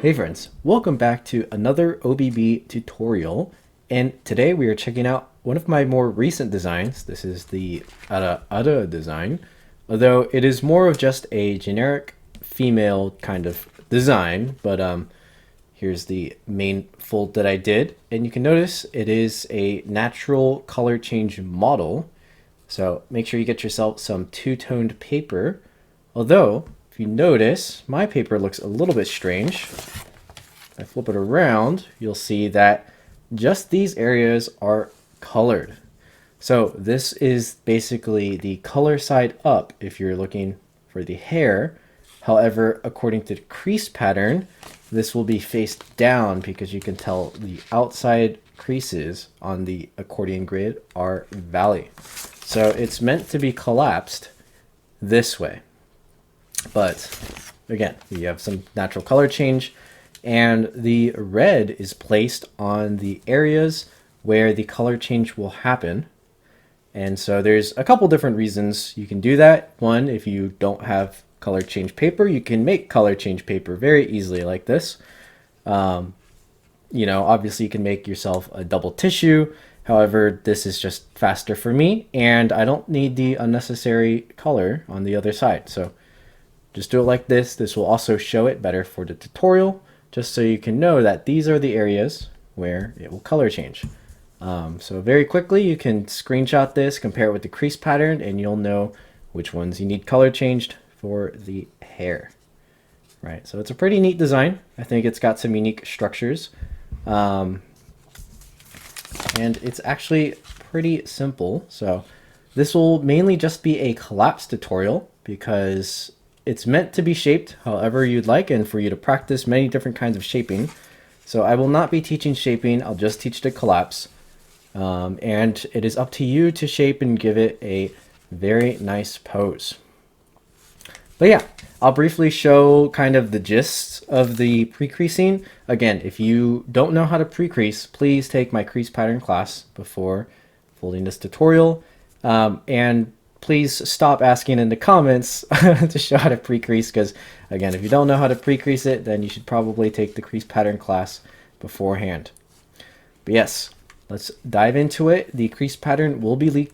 Hey friends, welcome back to another OBB tutorial, and today we are checking out one of my more recent designs. This is the Ara Ara design, although it is more of just a generic female kind of design, but here's the main fold that I did, and you can notice it is a natural color change model, so make sure you get yourself some two-toned paper, although if you notice, my paper looks a little bit strange. If I flip it around, you'll see that just these areas are colored. So this is basically the color side up if you're looking for the hair. However, according to the crease pattern, this will be faced down because you can tell the outside creases on the accordion grid are valley. So it's meant to be collapsed this way. But again, you have some natural color change, and the red is placed on the areas where the color change will happen. And so there's a couple different reasons you can do that. One, if you don't have color change paper, you can make color change paper very easily like this. Obviously you can make yourself a double tissue. However, this is just faster for me, and I don't need the unnecessary color on the other side. So just do it like this. This will also show it better for the tutorial, just so you can know that these are the areas where it will color change. So very quickly, you can screenshot this, compare it with the crease pattern, and you'll know which ones you need color changed for the hair. Right, so it's a pretty neat design. I think it's got some unique structures. And it's actually pretty simple. So this will mainly just be a collapse tutorial because it's meant to be shaped however you'd like and for you to practice many different kinds of shaping. So I will not be teaching shaping, I'll just teach the collapse. And it is up to you to shape and give it a very nice pose. But yeah, I'll briefly show kind of the gist of the pre-creasing. Again, if you don't know how to pre-crease, please take my crease pattern class before folding this tutorial. And please stop asking in the comments to show how to pre-crease, because again, if you don't know how to pre-crease it, then you should probably take the crease pattern class beforehand. But yes, let's dive into it. The crease pattern will be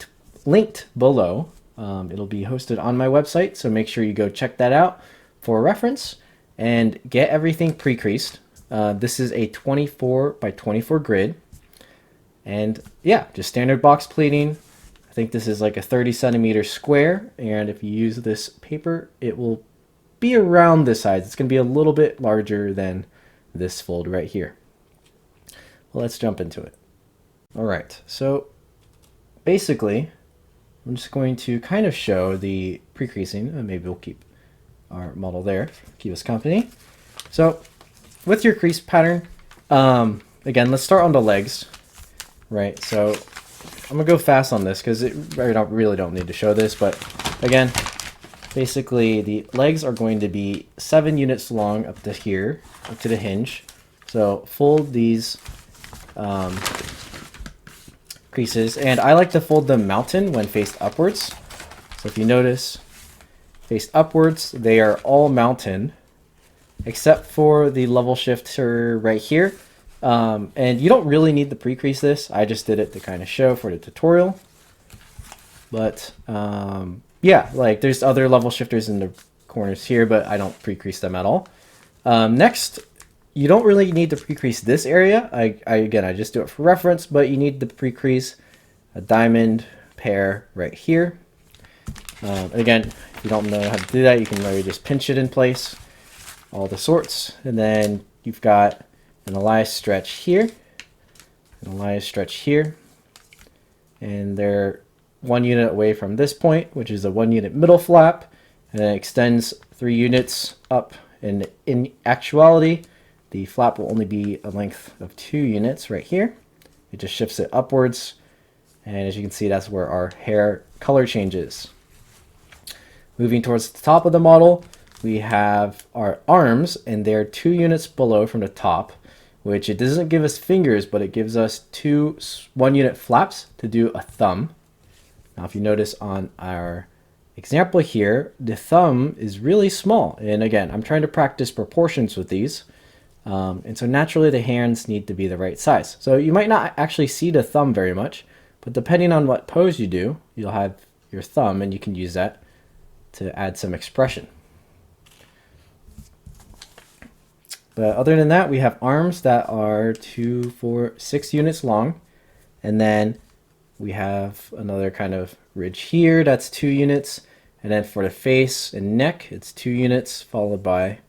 linked below. It'll be hosted on my website, so make sure you go check that out for reference and get everything pre-creased. This is a 24 by 24 grid, and yeah, just standard box pleating. I think this is like a 30 centimeter square, and if you use this paper, it will be around this size. It's going to be a little bit larger than this fold right here. Well, let's jump into it. All right, so basically, I'm just going to kind of show the pre-creasing, and maybe we'll keep our model there, keep us company. So with your crease pattern, again, let's start on the legs, right? So I'm gonna go fast on this because I really don't need to show this, but again, basically the legs are going to be 7 units long up to here, up to the hinge. So fold these creases, and I like to fold them mountain when faced upwards. So if you notice, faced upwards, they are all mountain, except for the level shifter right here. And you don't really need to pre-crease this. I just did it to kind of show for the tutorial. But yeah, like there's other level shifters in the corners here, but I don't pre-crease them at all. Next, you don't really need to pre-crease this area. Again, I just do it for reference, but you need to pre-crease a diamond pair right here. Again, if you don't know how to do that, you can literally just pinch it in place, all the sorts. And then you've got an Elias stretch here, an Elias stretch here, and they're 1 unit away from this point, which is a 1 unit middle flap, and then it extends 3 units up. And in actuality, the flap will only be a length of 2 units right here. It just shifts it upwards, and as you can see, that's where our hair color changes. Moving towards the top of the model, we have our arms, and they're 2 units below from the top, which it doesn't give us fingers, but it gives us 2 1 unit flaps to do a thumb. Now, if you notice on our example here, the thumb is really small. And again, I'm trying to practice proportions with these. And so naturally the hands need to be the right size. So you might not actually see the thumb very much, but depending on what pose you do, you'll have your thumb and you can use that to add some expression. But other than that, we have arms that are 2, 4, 6 units long. And then we have another kind of ridge here that's 2 units. And then for the face and neck, it's 2 units followed by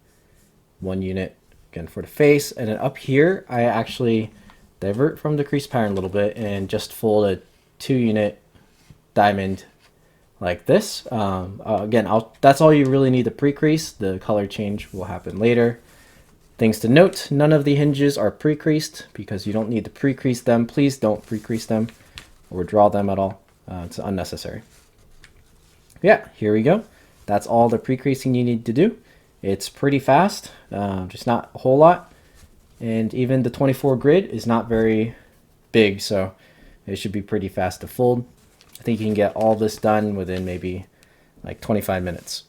1 unit again for the face. And then up here, I actually divert from the crease pattern a little bit and just fold a 2 unit diamond like this. Again, that's all you really need to pre-crease. The color change will happen later. Things to note, none of the hinges are pre-creased because you don't need to pre-crease them. Please don't pre-crease them or draw them at all. It's unnecessary. Yeah, here we go. That's all the pre-creasing you need to do. It's pretty fast, just not a whole lot. And even the 24 grid is not very big, so it should be pretty fast to fold. I think you can get all this done within maybe like 25 minutes.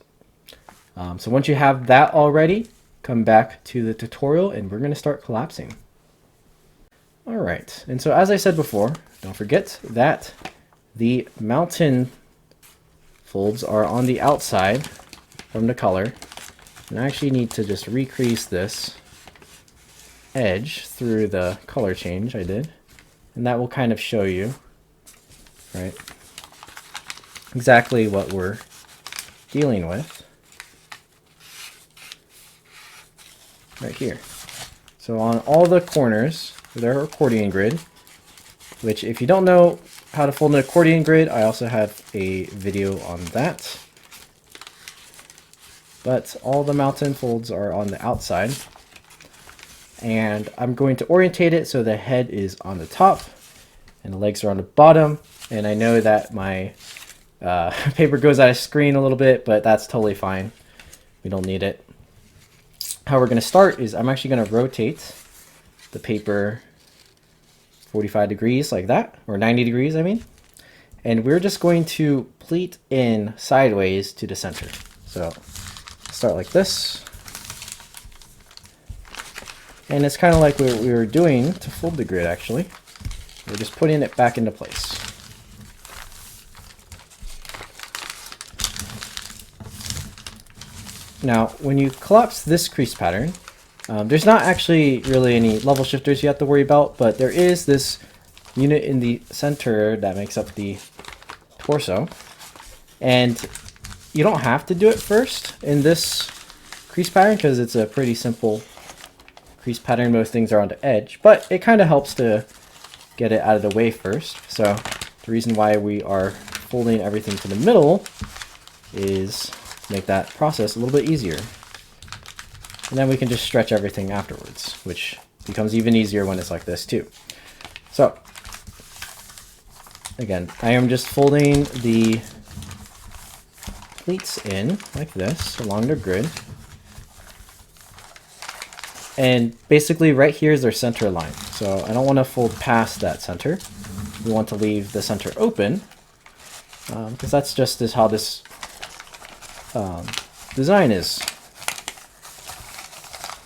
So once you have that all ready, come back to the tutorial and we're going to start collapsing. All right, and so as I said before, don't forget that the mountain folds are on the outside from the color. And I actually need to just recrease this edge through the color change I did. And that will kind of show you, right, exactly what we're dealing with right here. So on all the corners, there are accordion grid, which if you don't know how to fold an accordion grid, I also have a video on that. But all the mountain folds are on the outside. And I'm going to orientate it so the head is on the top and the legs are on the bottom. And I know that my paper goes out of screen a little bit, but that's totally fine. We don't need it. How we're going to start is I'm actually going to rotate the paper 45 degrees like that, or 90 degrees, I mean. And we're just going to pleat in sideways to the center. So start like this. And it's kind of like what we were doing to fold the grid, actually. We're just putting it back into place. Now, when you collapse this crease pattern, there's not actually really any level shifters you have to worry about, but there is this unit in the center that makes up the torso. And you don't have to do it first in this crease pattern because it's a pretty simple crease pattern. Most things are on the edge, but it kind of helps to get it out of the way first. So the reason why we are folding everything to the middle is to make that process a little bit easier. And then we can just stretch everything afterwards, which becomes even easier when it's like this too. So again, I am just folding the pleats in like this along the grid. And basically right here is their center line. So I don't want to fold past that center. We want to leave the center open because that's just how this design is.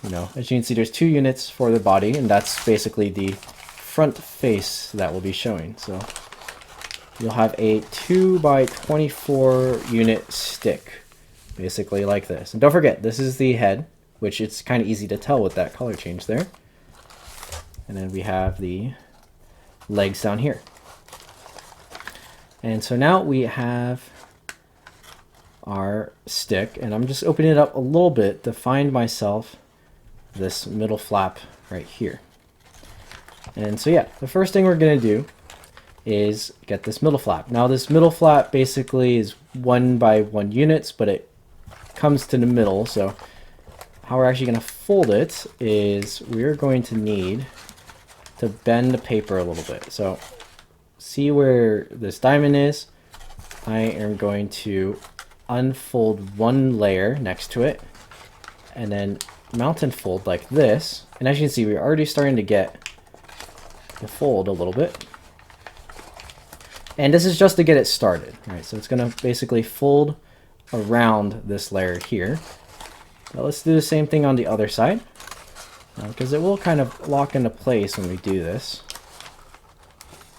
You know, as you can see, there's 2 units for the body, and that's basically the front face that will be showing. So you'll have a 2 by 24 unit stick, basically like this. And don't forget, this is the head, which it's kind of easy to tell with that color change there. And then we have the legs down here. And so now we have our stick, and I'm just opening it up a little bit to find myself this middle flap right here. And so yeah, the first thing we're going to do is get this middle flap. Now this middle flap basically is 1 by 1 units, but it comes to the middle. So how we're actually going to fold it is we're going to need to bend the paper a little bit. So see where this diamond is? I am going to unfold 1 layer next to it and then mountain fold like this. And as you can see, we're already starting to get the fold a little bit. And this is just to get it started, right? So it's going to basically fold around this layer here. Now let's do the same thing on the other side. because it will kind of lock into place when we do this.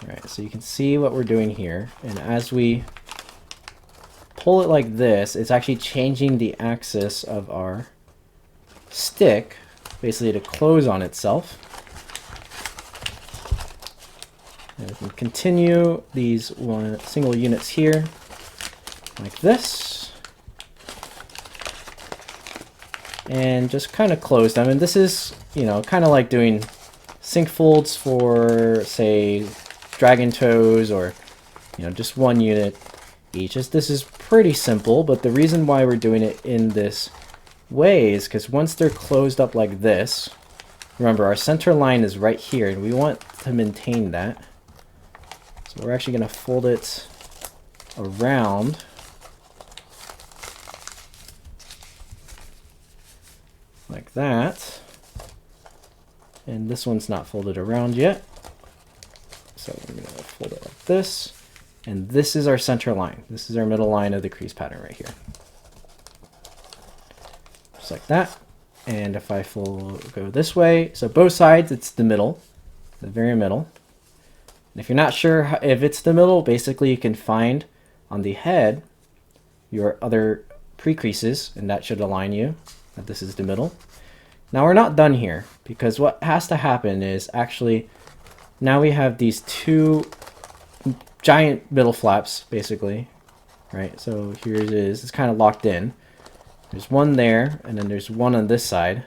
Alright, so you can see what we're doing here, and as we pull it like this, it's actually changing the axis of our stick, basically to close on itself. And we can continue these single units here, like this. And just kind of close them. And this is, you know, kind of like doing sync folds for, say, dragon toes, or, you know, just one unit each. This is pretty simple, but the reason why we're doing it in this way is because once they're closed up like this, remember our center line is right here, and we want to maintain that. So we're actually going to fold it around. Like that. And this one's not folded around yet. So we're going to fold it like this. And this is our center line. This is our middle line of the crease pattern right here. Just like that. And if I go this way, so both sides, it's the middle, the very middle. And if you're not sure if it's the middle, basically you can find on the head your other pre-creases, and that should align you that this is the middle. Now we're not done here, because what has to happen is actually now we have these two giant middle flaps, basically, right? So here it is. It's kind of locked in. There's one there, and then there's one on this side.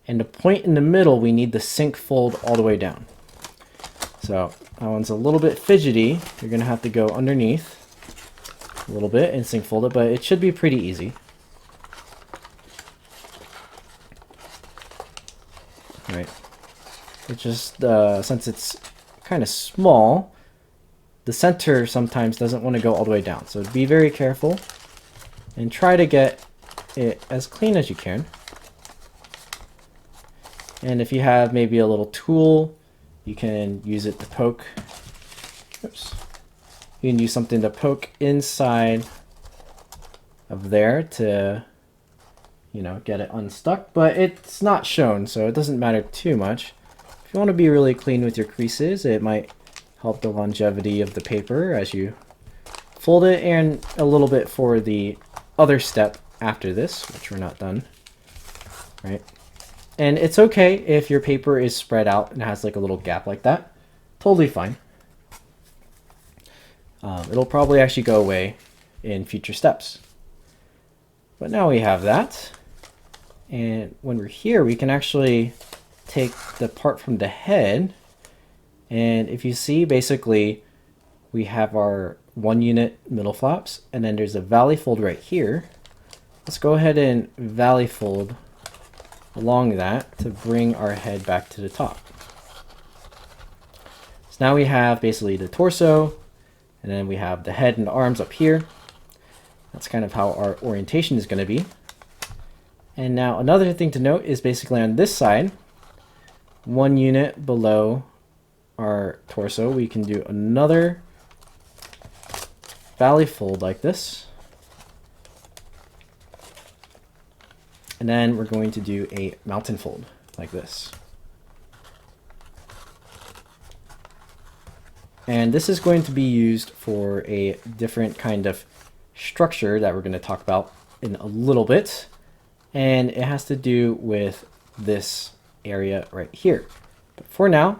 And the point in the middle, we need the sync fold all the way down. So that one's a little bit fidgety. You're going to have to go underneath a little bit and sync fold it, but it should be pretty easy. Right. It just, since it's kind of small, the center sometimes doesn't want to go all the way down. So be very careful and try to get it as clean as you can. And if you have maybe a little tool, you can use it to poke. Oops. You can use something to poke inside of there to, you know, get it unstuck, but it's not shown, so it doesn't matter too much. If you want to be really clean with your creases, it might help the longevity of the paper as you fold it, and a little bit for the other step after this, which we're not done, right? And it's okay if your paper is spread out and has like a little gap like that. Totally fine. It'll probably actually go away in future steps. But now we have that. And when we're here, we can actually take the part from the head. And if you see, basically, we have our 1 unit middle flaps, and then there's a valley fold right here. Let's go ahead and valley fold along that to bring our head back to the top. So now we have basically the torso, and then we have the head and the arms up here. That's kind of how our orientation is going to be. And now another thing to note is basically on this side, 1 unit below our torso, we can do another valley fold like this. And then we're going to do a mountain fold like this. And this is going to be used for a different kind of structure that we're going to talk about in a little bit. And it has to do with this area right here. But for now,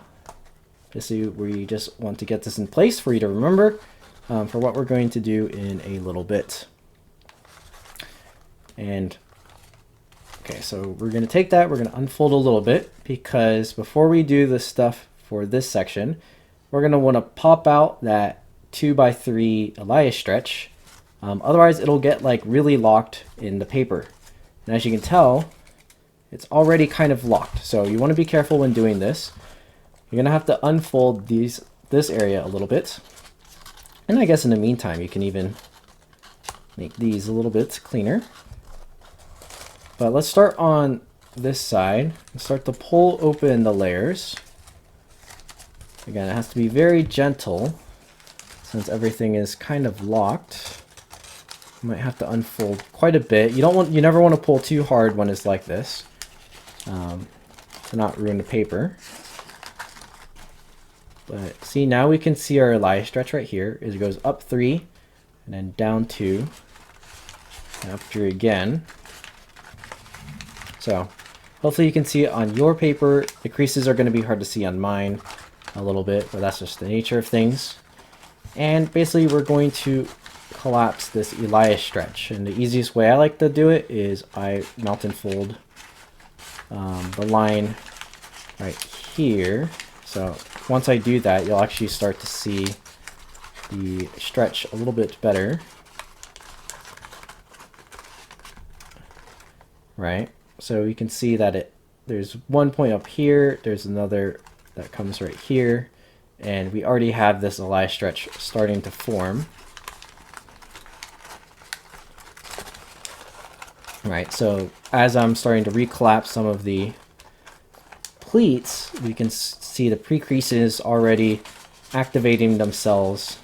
we just want to get this in place for you to remember for what we're going to do in a little bit. And okay, so we're going to take that, we're going to unfold a little bit, because before we do the stuff for this section, we're going to want to pop out that 2x3 Elias stretch. Otherwise, it'll get like really locked in the paper. And as you can tell, it's already kind of locked. So you want to be careful when doing this. You're going to have to unfold this area a little bit. And I guess in the meantime, you can even make these a little bit cleaner. But let's start on this side and start to pull open the layers. Again, it has to be very gentle since everything is kind of locked. You might have to unfold quite a bit. You never want to pull too hard when it's like this. So to not ruin the paper. But see, now we can see our Elia stretch right here. It goes up 3 and then down 2 and up 3 again. So hopefully you can see it on your paper. The creases are going to be hard to see on mine a little bit, but that's just the nature of things. And basically we're going to collapse this Elia stretch. And the easiest way I like to do it is I melt and fold the line right here. So once I do that, you'll actually start to see the stretch a little bit better. Right? So you can see that there's one point up here, there's another that comes right here, and we already have this Elia stretch starting to form. Right, so as I'm starting to recollapse some of the pleats, we can see the pre-creases already activating themselves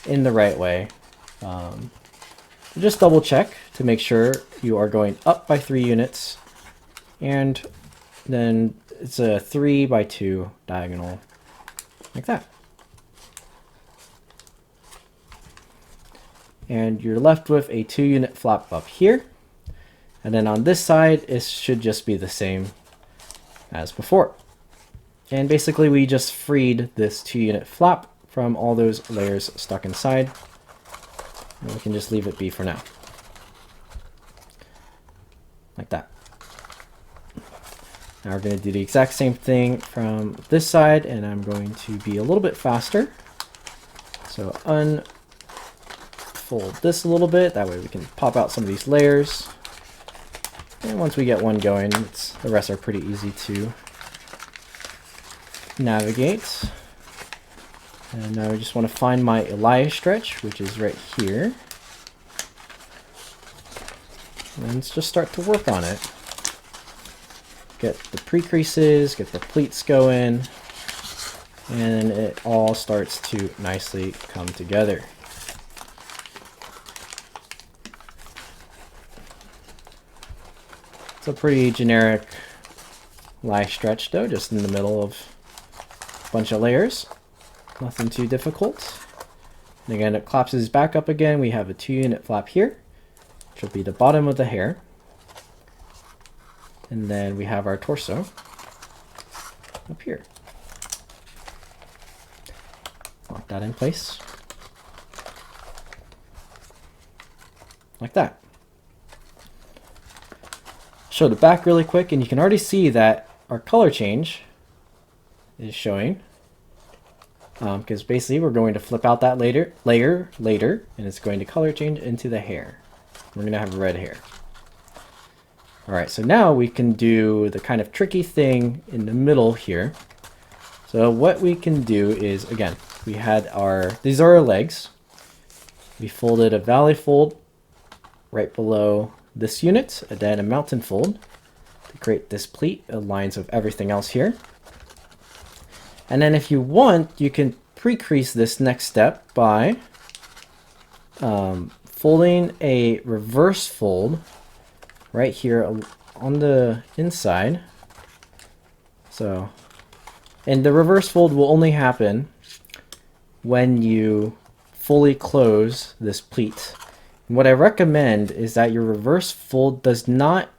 in the right way. Just double check to make sure you are going up by 3 units, and then it's a 3 by 2 diagonal, like that. And you're left with a 2-unit flap up here. And then on this side, it should just be the same as before. And basically we just freed this 2-unit flap from all those layers stuck inside. And we can just leave it be for now. Like that. Now we're going to do the exact same thing from this side, and I'm going to be a little bit faster. So unfold this a little bit, that way we can pop out some of these layers. And once we get one going, the rest are pretty easy to navigate. And now I just want to find my Elia stretch, which is right here. And let's just start to work on it. Get the pre-creases, get the pleats going, and it all starts to nicely come together. It's a pretty generic Elia stretch though, just in the middle of a bunch of layers. Nothing too difficult. And again, it collapses back up again. We have a 2-unit flap here, which will be the bottom of the hair. And then we have our torso up here. Lock that in place. Like that. Show the back really quick, and you can already see that our color change is showing. Because basically we're going to flip out that layer later, and it's going to color change into the hair. We're going to have red hair. Alright, so now we can do the kind of tricky thing in the middle here. So what we can do is, again, we had these are our legs. We folded a valley fold right below this unit, and then a mountain fold to create this pleat, aligns with everything else here. And then if you want, you can pre-crease this next step by folding a reverse fold right here on the inside. So, and the reverse fold will only happen when you fully close this pleat. And what I recommend is that your reverse fold does not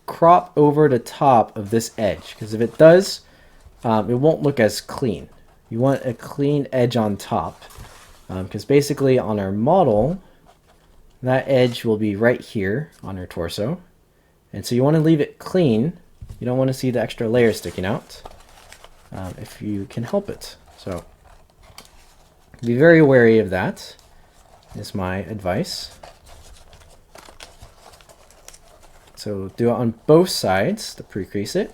crop over the top of this edge, because if it does, it won't look as clean. You want a clean edge on top, because basically on our model, that edge will be right here on our torso. And so you want to leave it clean. You don't want to see the extra layer sticking out if you can help it. So be very wary of that, is my advice. So do it on both sides to pre-crease it.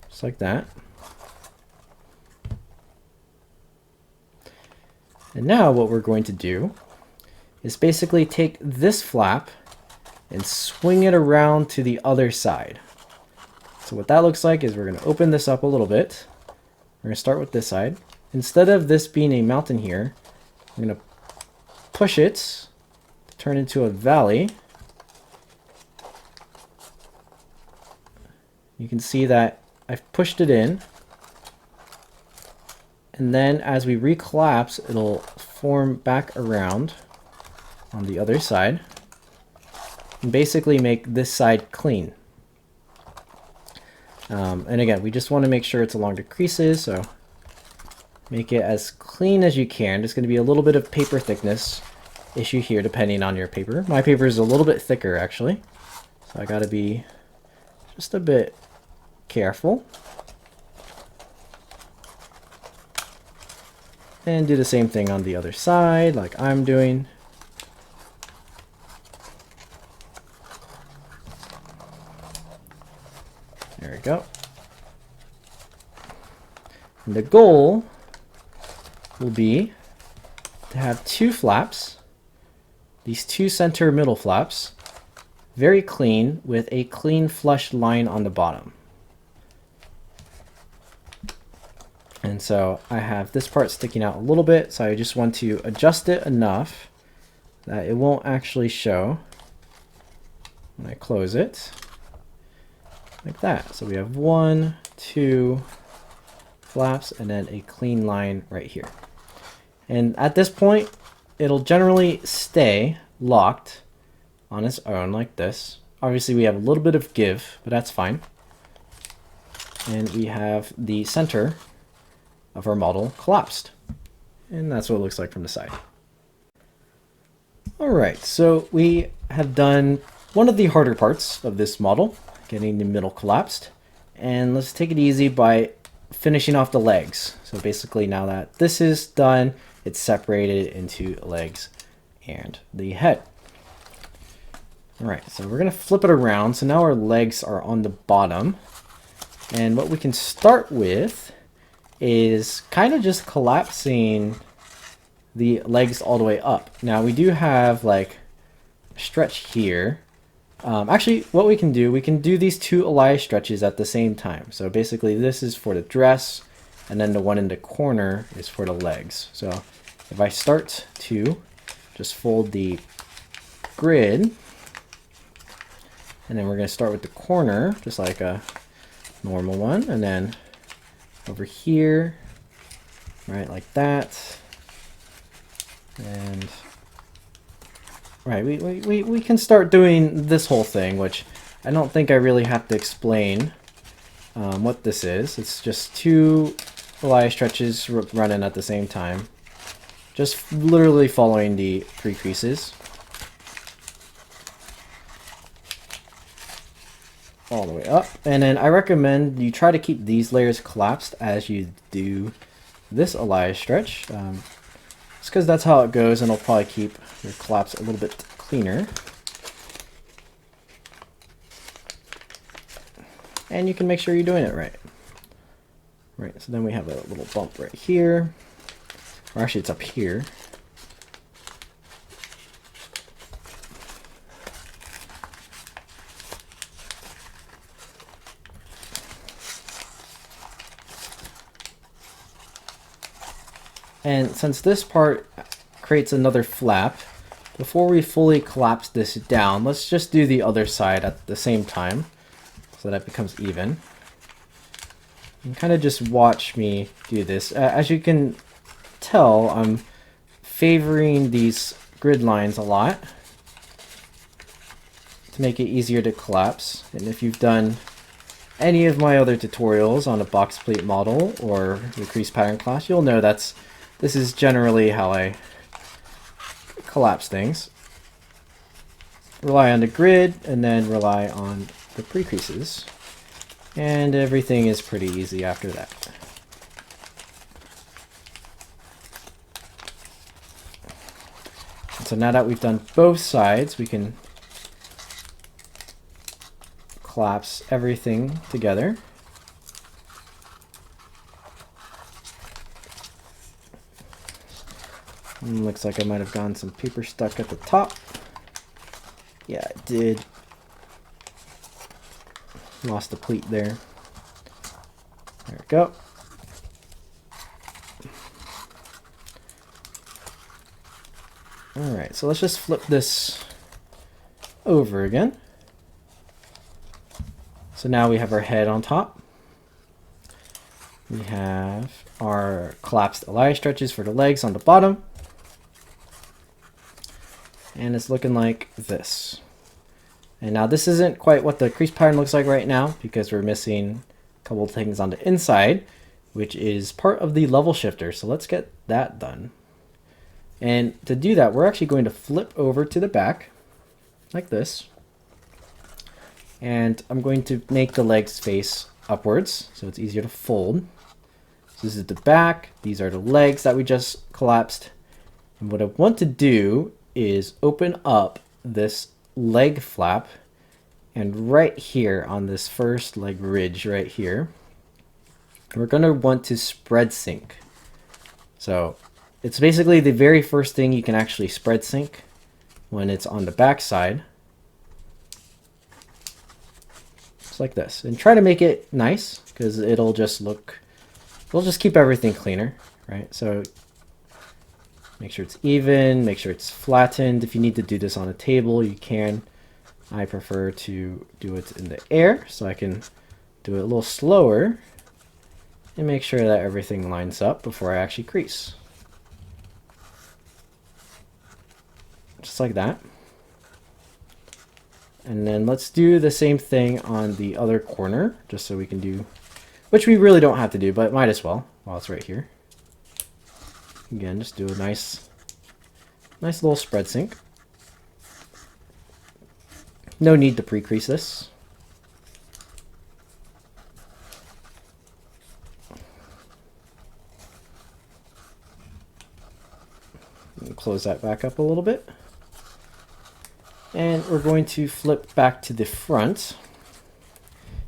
Just like that. And now what we're going to do is basically take this flap and swing it around to the other side. So what that looks like is we're going to open this up a little bit. We're going to start with this side. Instead of this being a mountain here, we're going to push it, turn into a valley. You can see that I've pushed it in. And then as we recollapse, it'll form back around on the other side. And basically make this side clean. And again, we just want to make sure it's along the creases, so make it as clean as you can. There's going to be a little bit of paper thickness issue here depending on your paper. My paper is a little bit thicker actually, so I got to be just a bit careful. And do the same thing on the other side like I'm doing. There we go. And the goal will be to have two flaps, these two center middle flaps, very clean with a clean flush line on the bottom. And so I have this part sticking out a little bit, so I just want to adjust it enough that it won't actually show when I close it. Like that. So we have 1, 2 flaps and then a clean line right here. And at this point, it'll generally stay locked on its own like this. Obviously we have a little bit of give, but that's fine. And we have the center of our model collapsed. And that's what it looks like from the side. Alright, so we have done one of the harder parts of this model, getting the middle collapsed. And let's take it easy by finishing off the legs. So basically now that this is done, it's separated into legs and the head. Alright, so we're going to flip it around. So now our legs are on the bottom. And what we can start with is kind of just collapsing the legs all the way up. Now we do have like a stretch here. Actually, what we can do these two Elias stretches at the same time. So basically this is for the dress, and then the one in the corner is for the legs. So if I start to just fold the grid, and then we're going to start with the corner, just like a normal one, and then over here, right, like that. And right, we can start doing this whole thing, which I don't think I really have to explain what this is. It's just two Elias stretches running at the same time. Just literally following the pre-creases. All the way up. And then I recommend you try to keep these layers collapsed as you do this Elias stretch. Just because that's how it goes, and it'll probably keep your collapse a little bit cleaner. And you can make sure you're doing it right. Right, so then we have a little bump right here. Or actually it's up here. And since this part creates another flap, before we fully collapse this down, let's just do the other side at the same time so that it becomes even. And kind of just watch me do this. As you can tell, I'm favoring these grid lines a lot to make it easier to collapse. And if you've done any of my other tutorials on a box plate model or the crease pattern class, you'll know this is generally how I collapse things. Rely on the grid and then rely on the pre-creases. And everything is pretty easy after that. And so now that we've done both sides, we can collapse everything together. Looks like I might have gotten some paper stuck at the top. Yeah, I did. Lost the pleat there. There we go. Alright, so let's just flip this over again. So now we have our head on top. We have our collapsed Elias stretches for the legs on the bottom. And it's looking like this. And now this isn't quite what the crease pattern looks like right now because we're missing a couple of things on the inside, which is part of the level shifter. So let's get that done. And to do that, we're actually going to flip over to the back like this. And I'm going to make the legs face upwards so it's easier to fold. So this is the back. These are the legs that we just collapsed. And what I want to do is open up this leg flap, and right here on this first leg ridge right here, we're going to want to spread sync. So it's basically the very first thing you can actually spread sync when it's on the back side. Just like this. And try to make it nice because it'll just keep everything cleaner, right? So make sure it's even, make sure it's flattened. If you need to do this on a table, you can. I prefer to do it in the air so I can do it a little slower and make sure that everything lines up before I actually crease. Just like that. And then let's do the same thing on the other corner, just so we can do, which we really don't have to do, but might as well while it's right here. Again, just do a nice little spread sync. No need to pre-crease this. Close that back up a little bit. And we're going to flip back to the front.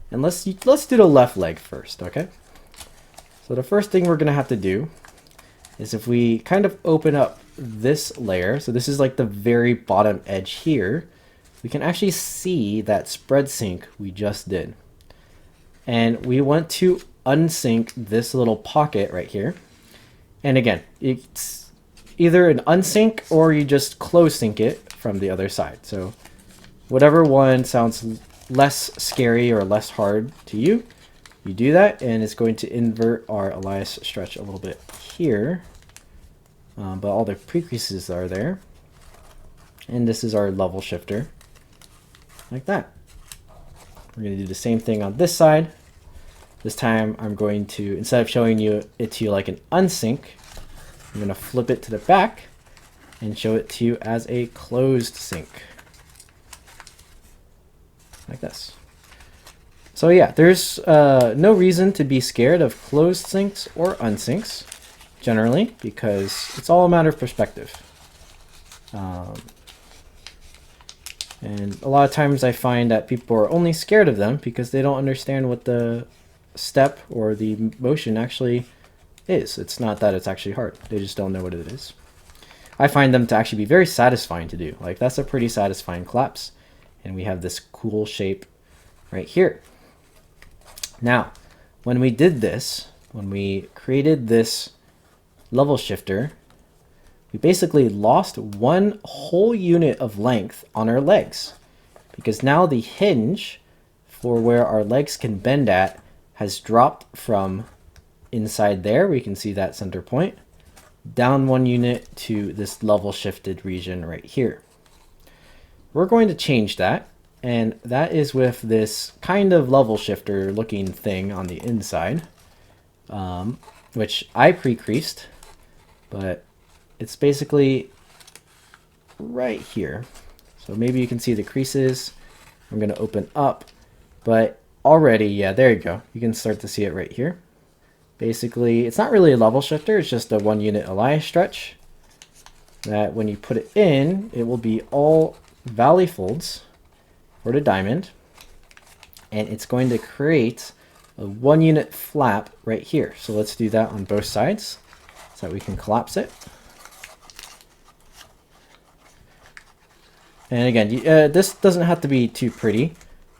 And let's do the left leg first, okay? So the first thing we're going to have to do is if we kind of open up this layer, so this is like the very bottom edge here, we can actually see that spread sync we just did. And we want to unsync this little pocket right here. And again, it's either an unsync or you just close sync it from the other side. So whatever one sounds less scary or less hard to you, you do that, and it's going to invert our Elias stretch a little bit here. But all the pre-creases are there. And this is our level shifter, like that. We're going to do the same thing on this side. This time I'm going to, instead of showing it to you like an unsync, I'm going to flip it to the back and show it to you as a closed sync. Like this. So yeah, there's no reason to be scared of closed syncs or unsyncs, generally, because it's all a matter of perspective. And a lot of times I find that people are only scared of them because they don't understand what the step or the motion actually is. It's not that it's actually hard. They just don't know what it is. I find them to actually be very satisfying to do. Like, that's a pretty satisfying collapse. And we have this cool shape right here. Now, when we did this, when we created this level shifter, we basically lost one whole unit of length on our legs, because now the hinge for where our legs can bend at has dropped from inside there, we can see that center point, down one unit to this level shifted region right here. We're going to change that, and that is with this kind of level shifter looking thing on the inside, which I pre-creased, but it's basically right here. So maybe you can see the creases. I'm going to open up, but already, yeah, there you go. You can start to see it right here. Basically, it's not really a level shifter. It's just a 1 unit Elias stretch that when you put it in, it will be all valley folds for the diamond. And it's going to create a 1 unit flap right here. So let's do that on both sides so that we can collapse it. And again, this doesn't have to be too pretty.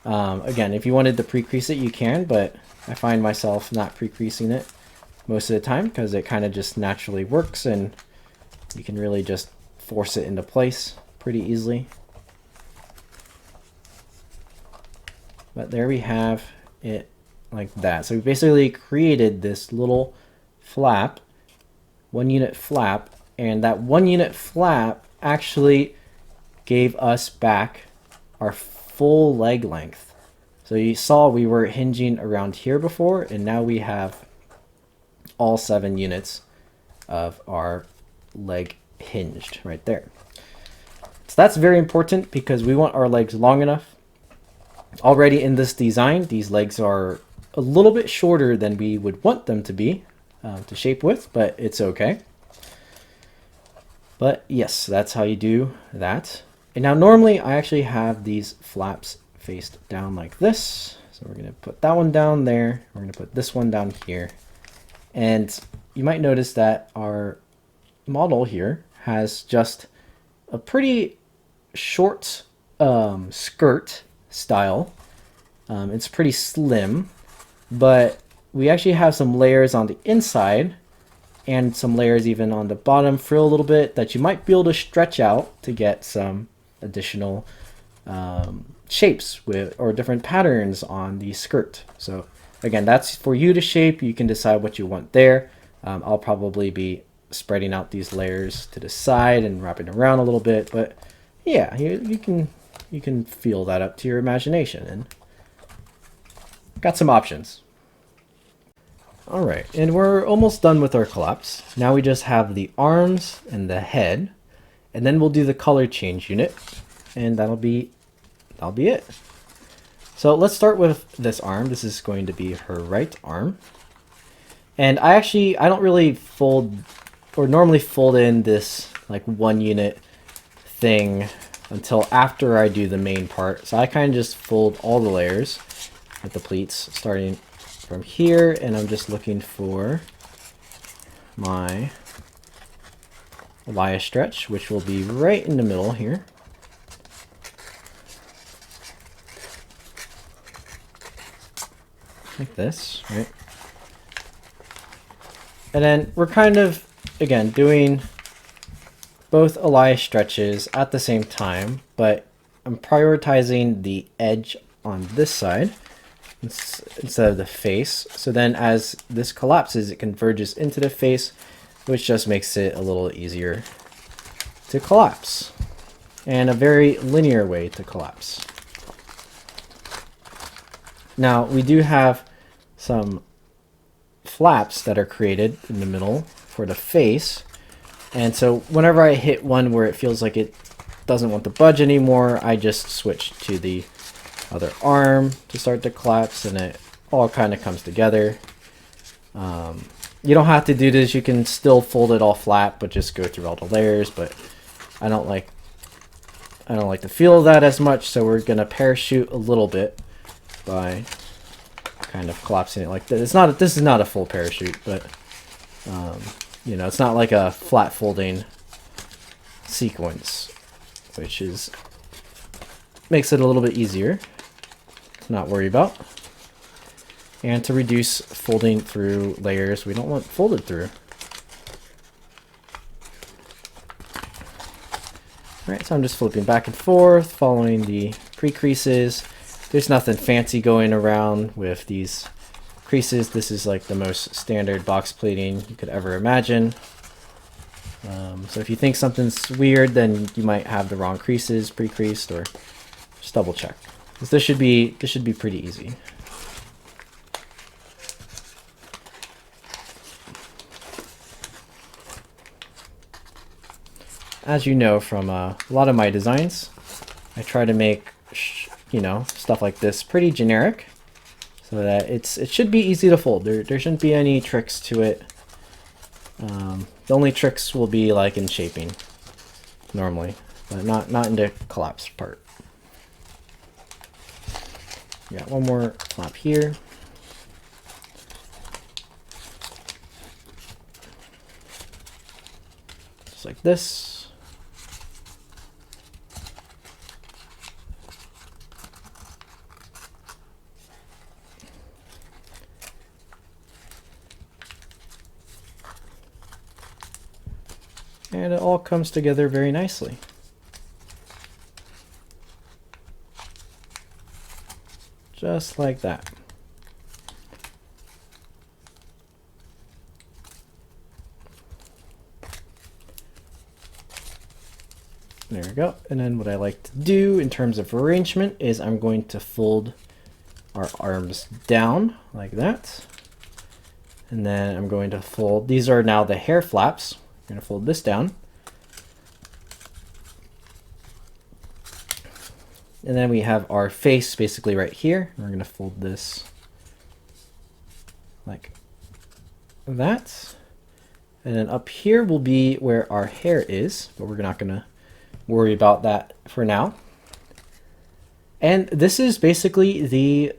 Again, if you wanted to pre-crease it, you can, but I find myself not pre-creasing it most of the time because it kind of just naturally works and you can really just force it into place pretty easily. But there we have it like that. So we basically created this little flap, 1 unit flap, and that 1 unit flap actually gave us back our full leg length. So you saw we were hinging around here before, and now we have all 7 units of our leg hinged right there. So that's very important because we want our legs long enough. Already in this design, these legs are a little bit shorter than we would want them to be to shape with, but it's okay. But yes, that's how you do that. And now normally I actually have these flaps faced down like this. So we're going to put that one down there. We're going to put this one down here. And you might notice that our model here has just a pretty short skirt style. It's pretty slim, but we actually have some layers on the inside and some layers even on the bottom frill a little bit that you might be able to stretch out to get some additional shapes with or different patterns on the skirt. So again, that's for you to shape. You can decide what you want there. I'll probably be spreading out these layers to the side and wrapping around a little bit, but yeah, you can feel that up to your imagination, and got some options. All right, and we're almost done with our collapse. Now we just have the arms and the head, and then we'll do the color change unit, and that'll be it. So let's start with this arm. This is going to be her right arm. And I don't really fold or normally fold in this like 1 unit thing until after I do the main part. So I kind of just fold all the layers with the pleats starting from here, and I'm just looking for my Elia stretch, which will be right in the middle here. Like this, right? And then we're kind of, again, doing both Elia stretches at the same time, but I'm prioritizing the edge on this side instead of the face. So then as this collapses, it converges into the face, which just makes it a little easier to collapse and a very linear way to collapse. Now we do have some flaps that are created in the middle for the face, and so whenever I hit one where it feels like it doesn't want to budge anymore, I just switch to the other arm to start to collapse, and it all kind of comes together. You don't have to do this. You can still fold it all flat, but just go through all the layers. But I don't like the feel of that as much, so we're gonna parachute a little bit by kind of collapsing it like this. This is not a full parachute, but you know, it's not like a flat folding sequence, which makes it a little bit easier to not worry about. And to reduce folding through layers, we don't want folded through. All right, so I'm just flipping back and forth, following the pre-creases. There's nothing fancy going around with these creases. This is like the most standard box plating you could ever imagine. So if you think something's weird, then you might have the wrong creases pre-creased, or just double check. This should be pretty easy. As you know from a lot of my designs, I try to make stuff like this pretty generic, so that it should be easy to fold. There shouldn't be any tricks to it. The only tricks will be like in shaping normally, but not in the collapse part. Got one more flap here. Just like this. And it all comes together very nicely. just like that. There we go. And then what I like to do in terms of arrangement is I'm going to fold our arms down like that. And then I'm going to fold, these are now the hair flaps. I'm going to fold this down. And then we have our face basically right here. We're going to fold this like that. And then up here will be where our hair is, but we're not going to worry about that for now. And this is basically the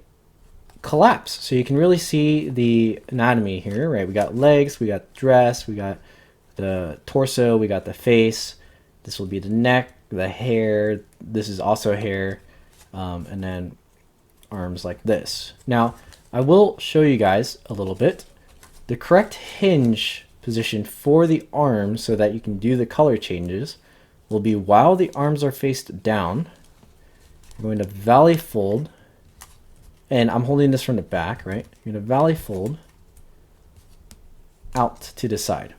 collapse. So you can really see the anatomy here, right? We got legs, we got dress, we got the torso, we got the face. This will be the neck, the hair. This is also hair. And then arms like this. Now, I will show you guys a little bit. The correct hinge position for the arms so that you can do the color changes will be while the arms are faced down. I'm going to valley fold, and I'm holding this from the back, right? You're going to valley fold out to the side.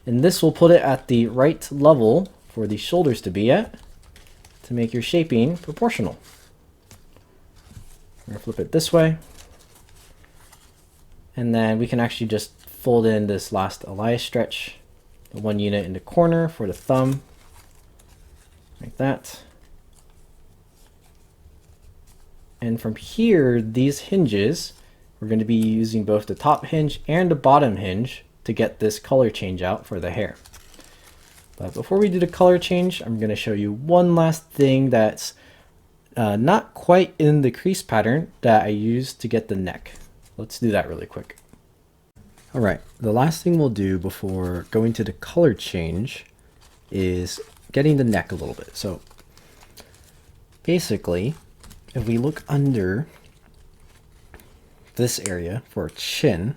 And this will put it at the right level for the shoulders to be at to make your shaping proportional. I'm going to flip it this way. And then we can actually just fold in this last Elias stretch, the 1 unit in the corner for the thumb, like that. And from here, these hinges, we're going to be using both the top hinge and the bottom hinge to get this color change out for the hair. But before we do the color change, I'm going to show you one last thing that's not quite in the crease pattern that I used to get the neck. Let's do that really quick. All right, the last thing we'll do before going to the color change is getting the neck a little bit. So basically, if we look under this area for chin,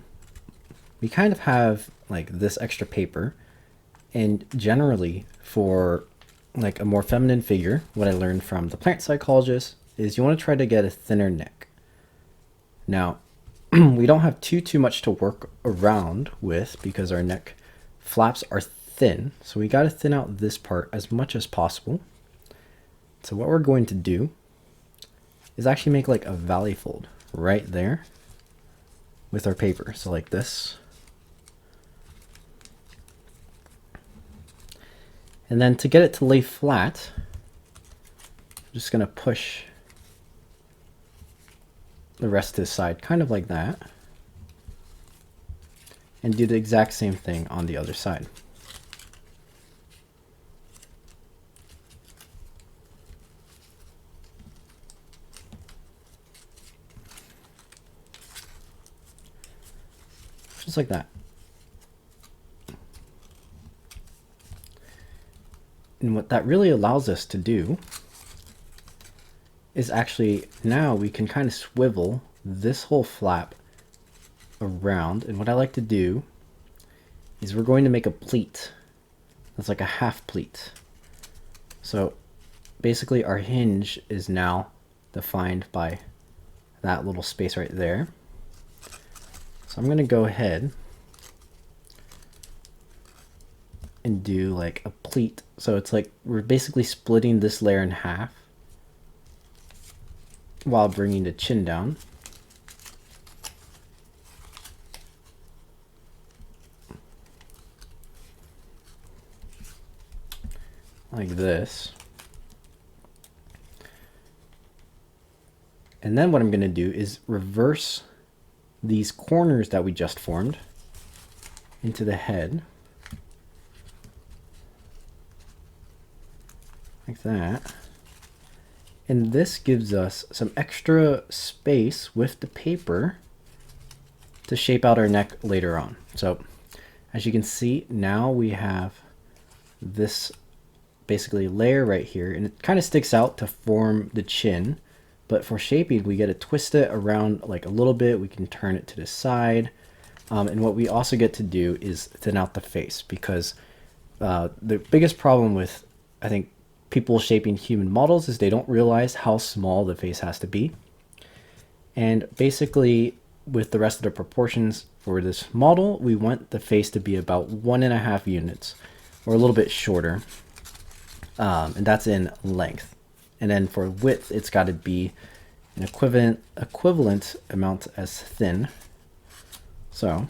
we kind of have like this extra paper. And generally for like a more feminine figure, what I learned from the plant psychologist is you want to try to get a thinner neck. Now, we don't have too much to work around with because our neck flaps are thin. So we got to thin out this part as much as possible. So what we're going to do is actually make like a valley fold right there with our paper. So like this. And then to get it to lay flat, I'm just going to push the rest to the side, kind of like that. And do the exact same thing on the other side. Just like that. And what that really allows us to do is actually now we can kind of swivel this whole flap around. And what I like to do is we're going to make a pleat. That's like a half pleat. So basically our hinge is now defined by that little space right there. So I'm going to go ahead and do like a pleat. So it's like we're basically splitting this layer in half while bringing the chin down. Like this. And then what I'm going to do is reverse these corners that we just formed into the head. Like that. And this gives us some extra space with the paper to shape out our neck later on. So as you can see, now we have this basically layer right here, and it kind of sticks out to form the chin. But for shaping, we get to twist it around like a little bit. We can turn it to the side. And what we also get to do is thin out the face, because the biggest problem with, I think, people shaping human models is they don't realize how small the face has to be. And basically, with the rest of the proportions for this model, we want the face to be about 1.5 units, or a little bit shorter. And that's in length. And then for width, it's got to be an equivalent amount as thin. So,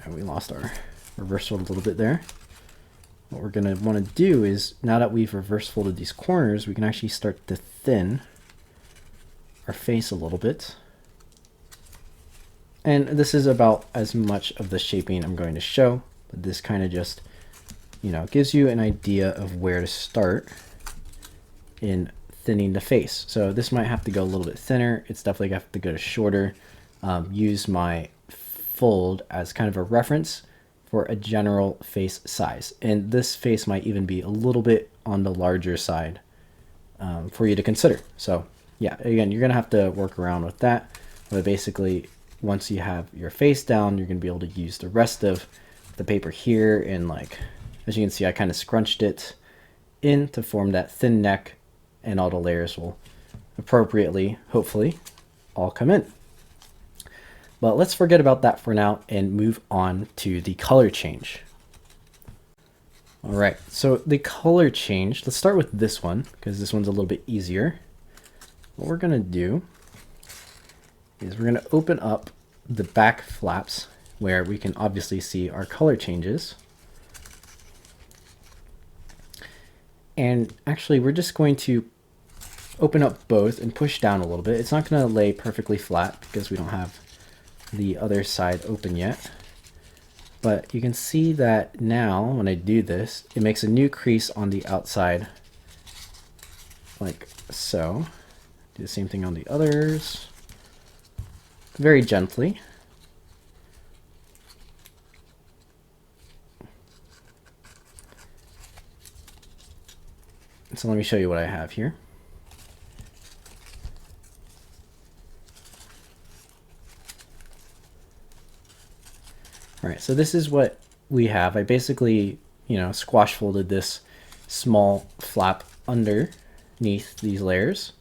and we lost our reverse fold a little bit there. What we're going to want to do is, now that we've reverse folded these corners, we can actually start to thin our face a little bit. And this is about as much of the shaping I'm going to show, but this kind of just, you know, gives you an idea of where to start in thinning the face. So this might have to go a little bit thinner. It's definitely going to have to go to shorter. Use my fold as kind of a reference for a general face size. And this face might even be a little bit on the larger side for you to consider. So yeah, again, you're going to have to work around with that. But basically, once you have your face down, you're going to be able to use the rest of the paper here. And like, as you can see, I kind of scrunched it in to form that thin neck, and all the layers will appropriately, hopefully, all come in. But let's forget about that for now and move on to the color change. All right, so the color change, let's start with this one because this one's a little bit easier. What we're gonna do is we're gonna open up the back flaps where we can obviously see our color changes. And actually, we're just going to open up both and push down a little bit. It's not gonna lay perfectly flat because we don't have the other side open yet. But you can see that now when I do this, it makes a new crease on the outside like so. Do the same thing on the others. Very gently. So let me show you what I have here. All right, so this is what we have. I basically, you know, squash folded this small flap underneath these layers.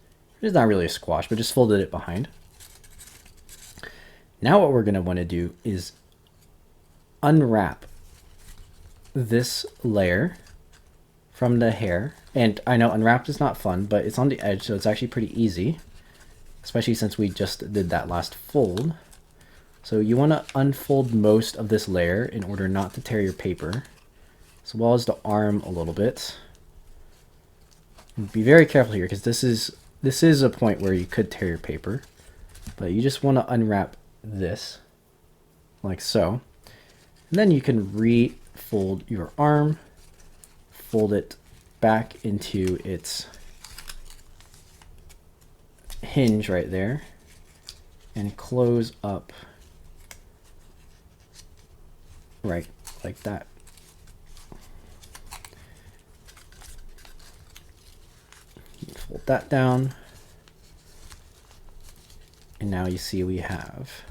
It's not really a squash, but just folded it behind. Now what we're going to want to do is unwrap this layer from the hair. And I know unwrapped is not fun, but it's on the edge, so it's actually pretty easy, especially since we just did that last fold. So you want to unfold most of this layer in order not to tear your paper, as well as the arm a little bit. And be very careful here because this is a point where you could tear your paper, but you just want to unwrap this like so. And then you can refold your arm, fold it back into its hinge right there, and close up right like that. Fold that down. And now you see we have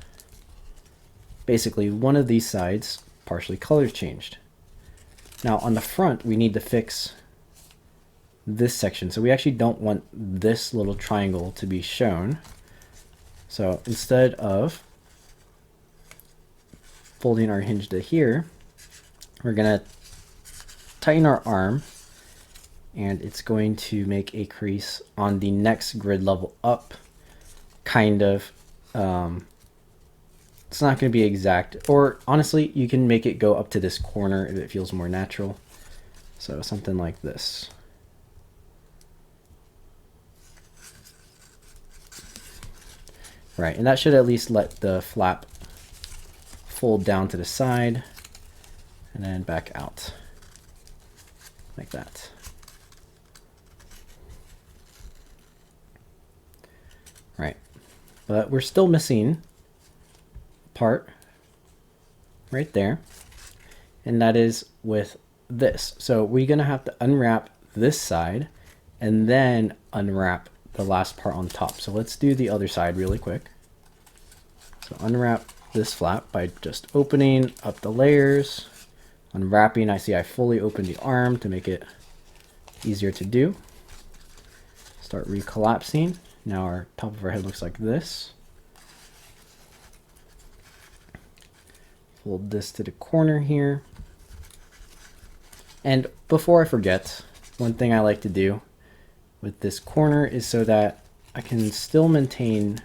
basically one of these sides partially color changed. Now on the front, we need to fix this section. So we actually don't want this little triangle to be shown. So instead of folding our hinge to here, we're gonna tighten our arm, and it's going to make a crease on the next grid level up, kind of. It's not going to be exact, or honestly, you can make it go up to this corner if it feels more natural. So something like this. Right, and that should at least let the flap fold down to the side and then back out like that. Right, but we're still missing part right there, and that is with this. So we're gonna have to unwrap this side and then unwrap the last part on top. So let's do the other side really quick. So unwrap this flap by just opening up the layers, Unwrapping, I see I fully opened the arm to make it easier to do. Start recollapsing. Now our top of our head looks like this. Fold this to the corner here. And before I forget, one thing I like to do with this corner is so that I can still maintain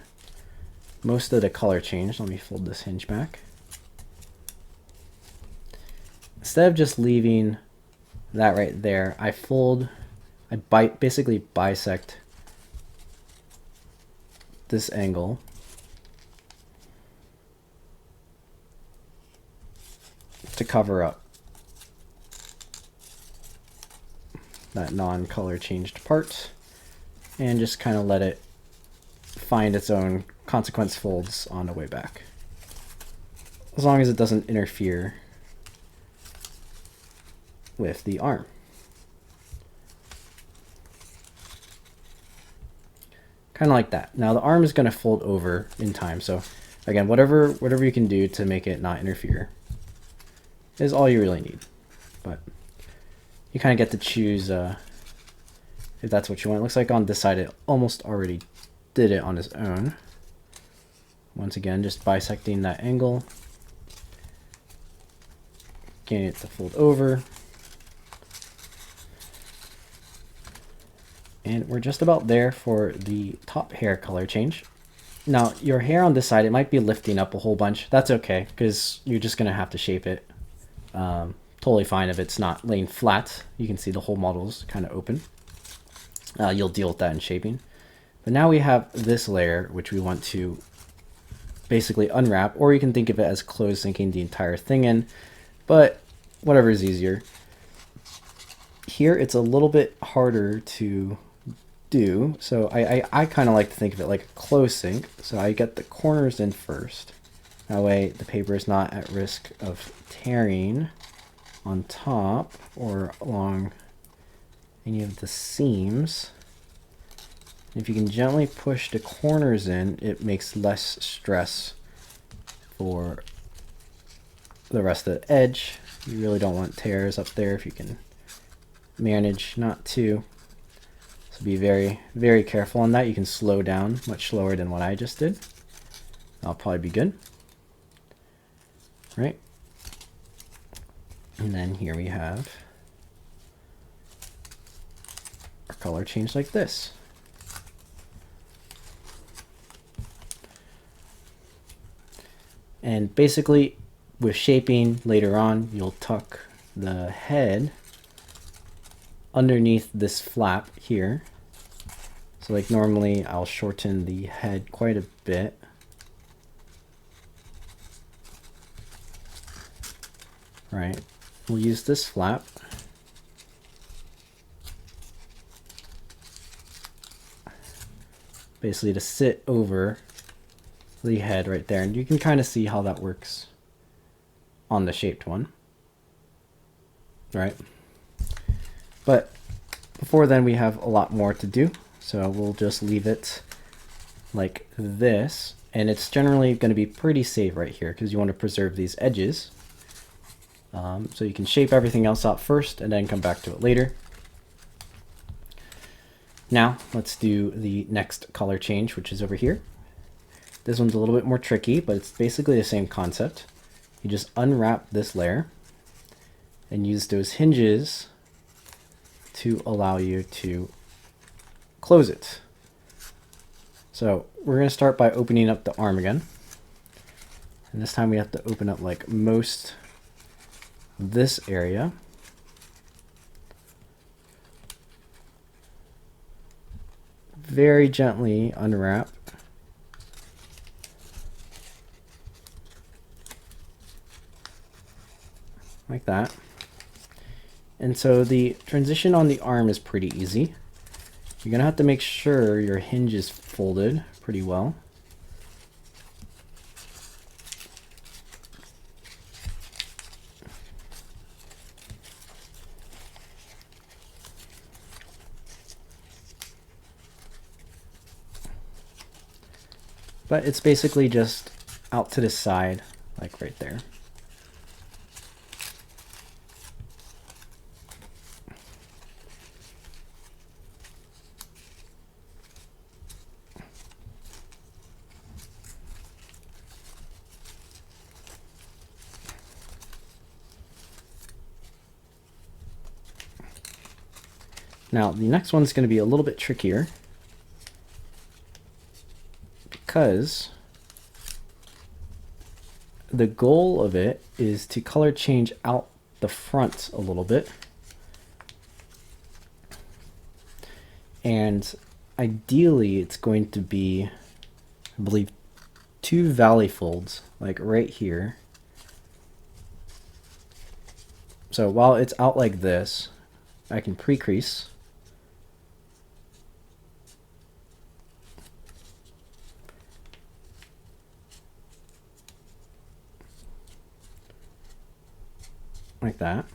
most of the color change. Let me fold this hinge back. Instead of just leaving that right there, I basically bisect this angle to cover up that non-color changed part, and just kind of let it find its own consequence folds on the way back, as long as it doesn't interfere with the arm. Kind of like that. Now the arm is going to fold over in time, so again, whatever you can do to make it not interfere is all you really need. But you kind of get to choose if that's what you want. It looks like on this side it almost already did it on its own. Once again, just bisecting that angle, getting it to fold over. And we're just about there for the top hair color change. Now, your hair on this side, it might be lifting up a whole bunch. That's okay, because you're just going to have to shape it. Totally fine if it's not laying flat. You can see the whole model's kind of open. You'll deal with that in shaping. But now we have this layer, which we want to basically unwrap, or you can think of it as close sinking the entire thing in, but whatever is easier. Here, it's a little bit harder to do, so I kind of like to think of it like a close sink. So I get the corners in first. That way the paper is not at risk of tearing on top or along any of the seams. If you can gently push the corners in, it makes less stress for the rest of the edge. You really don't want tears up there if you can manage not to. So be very, very careful on that. You can slow down much slower than what I just did. That'll probably be good. Right. And then here we have our color change like this. And basically with shaping later on, you'll tuck the head underneath this flap here. So like normally I'll shorten the head quite a bit. Right, we'll use this flap. Basically to sit over the head right there, and you can kind of see how that works on the shaped one. Right. But before then we have a lot more to do, so we'll just leave it like this, and it's generally going to be pretty safe right here because you want to preserve these edges. So you can shape everything else out first and then come back to it later. Now let's do the next color change, which is over here. This one's a little bit more tricky, but it's basically the same concept. You just unwrap this layer and use those hinges to allow you to close it. So we're going to start by opening up the arm again. And this time we have to open up like most of this area. Very gently unwrap. Like that. And so the transition on the arm is pretty easy. You're going to have to make sure your hinge is folded pretty well. But it's basically just out to the side, like right there. Now the next one's going to be a little bit trickier because the goal of it is to color change out the front a little bit. And ideally it's going to be, I believe, 2 valley folds, like right here. So while it's out like this, I can pre-crease. Like that.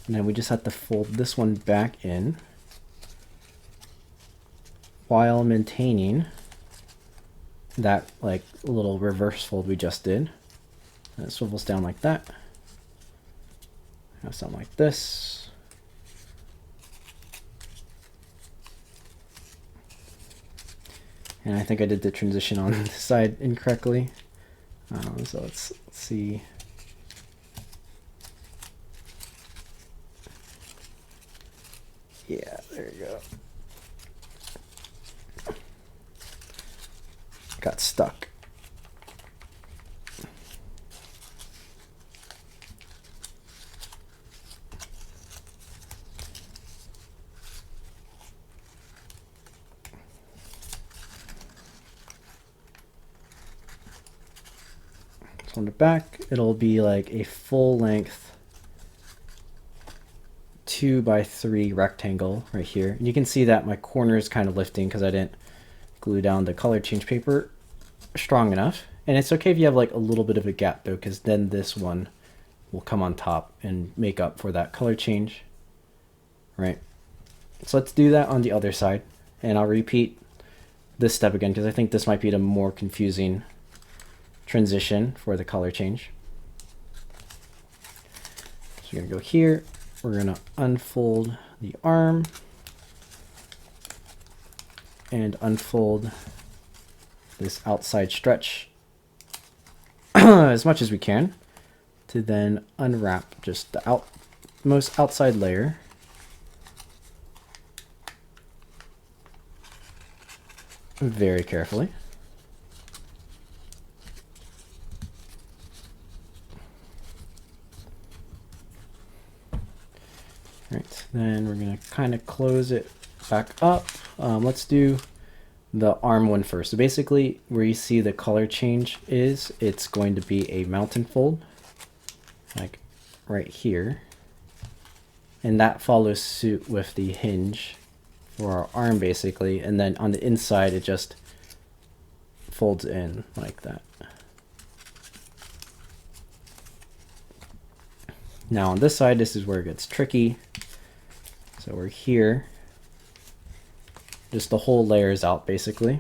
And then we just have to fold this one back in while maintaining that like little reverse fold we just did. And it swivels down like that. Have something like this. And I think I did the transition on this side incorrectly. So let's see. Yeah, there you go. Got stuck. So on the back, it'll be like a full length 2x3 rectangle right here. And you can see that my corner is kind of lifting because I didn't glue down the color change paper strong enough. And it's okay if you have like a little bit of a gap though, because then this one will come on top and make up for that color change, right? So let's do that on the other side, and I'll repeat this step again because I think this might be the more confusing transition for the color change. So we're gonna go here, we're gonna unfold the arm and unfold this outside stretch as much as we can to then unwrap just the most outside layer. Very carefully. Right, then we're going to kind of close it back up. Let's do the arm one first. So basically where you see the color change is, it's going to be a mountain fold, like right here. And that follows suit with the hinge for our arm basically. And then on the inside, it just folds in like that. Now on this side, this is where it gets tricky. So we're here, just the whole layer is out basically.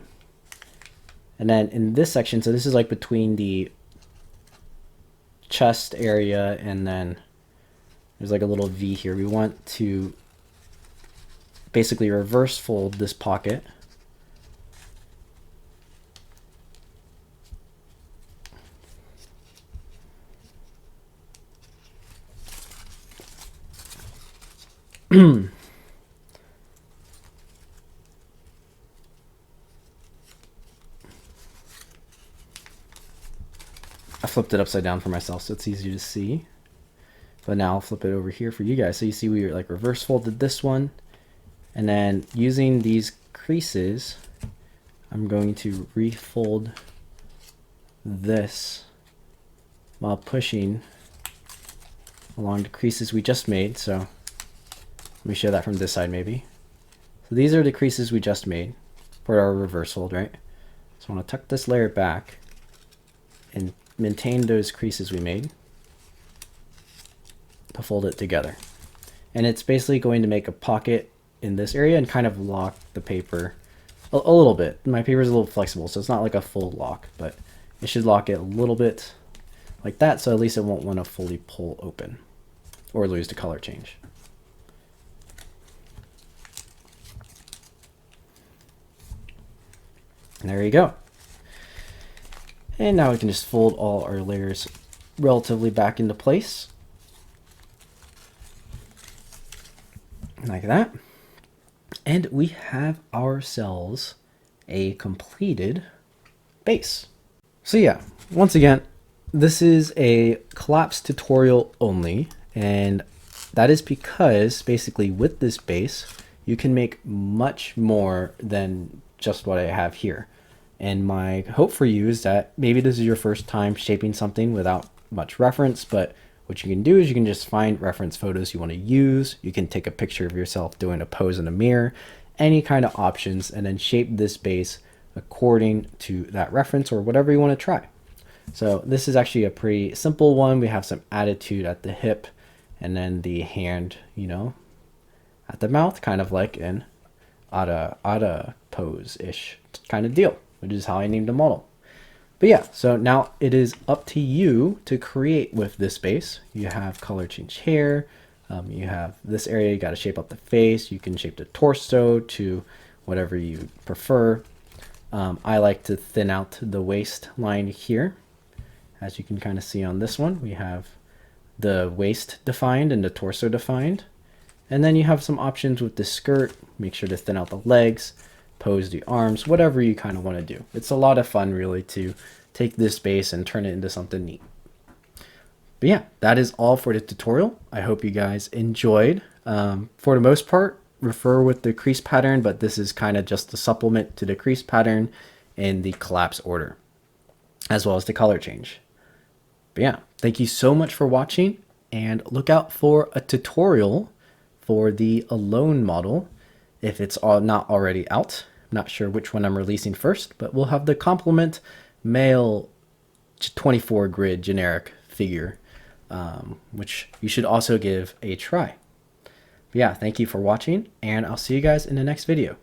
And then in this section, so this is like between the chest area and then there's like a little V here. We want to basically reverse fold this pocket. I flipped it upside down for myself so it's easier to see. But now I'll flip it over here for you guys. So you see we like reverse folded this one. And then using these creases, I'm going to refold this while pushing along the creases we just made. So let me show that from this side maybe. So these are the creases we just made for our reverse fold, right? So I want to tuck this layer back and maintain those creases we made to fold it together. And it's basically going to make a pocket in this area and kind of lock the paper a little bit. My paper is a little flexible, so it's not like a full lock, but it should lock it a little bit like that, so at least it won't want to fully pull open or lose the color change. And there you go. And now we can just fold all our layers relatively back into place. like that. And we have ourselves a completed base. So yeah, once again, this is a collapse tutorial only, and that is because basically with this base, you can make much more than just what I have here. And my hope for you is that maybe this is your first time shaping something without much reference, but what you can do is you can just find reference photos you want to use. You can take a picture of yourself doing a pose in a mirror, any kind of options, and then shape this base according to that reference or whatever you want to try. So this is actually a pretty simple one. We have some attitude at the hip and then the hand, you know, at the mouth, kind of like an Ara Ara pose-ish kind of deal, which is how I named the model. But yeah, so now it is up to you to create with this base. You have color change hair. You have this area, you got to shape up the face. You can shape the torso to whatever you prefer. I like to thin out the waistline here. As you can kind of see on this one, we have the waist defined and the torso defined. And then you have some options with the skirt. Make sure to thin out the legs, pose the arms, whatever you kind of want to do. It's a lot of fun really to take this base and turn it into something neat. But yeah, that is all for the tutorial. I hope you guys enjoyed. For the most part, refer with the crease pattern, but this is kind of just a supplement to the crease pattern in the collapse order, as well as the color change. But yeah, thank you so much for watching, and look out for a tutorial for the Alone model if it's not already out. I'm not sure which one I'm releasing first, but we'll have the complement male 24 grid generic figure, which you should also give a try. But yeah, thank you for watching, and I'll see you guys in the next video.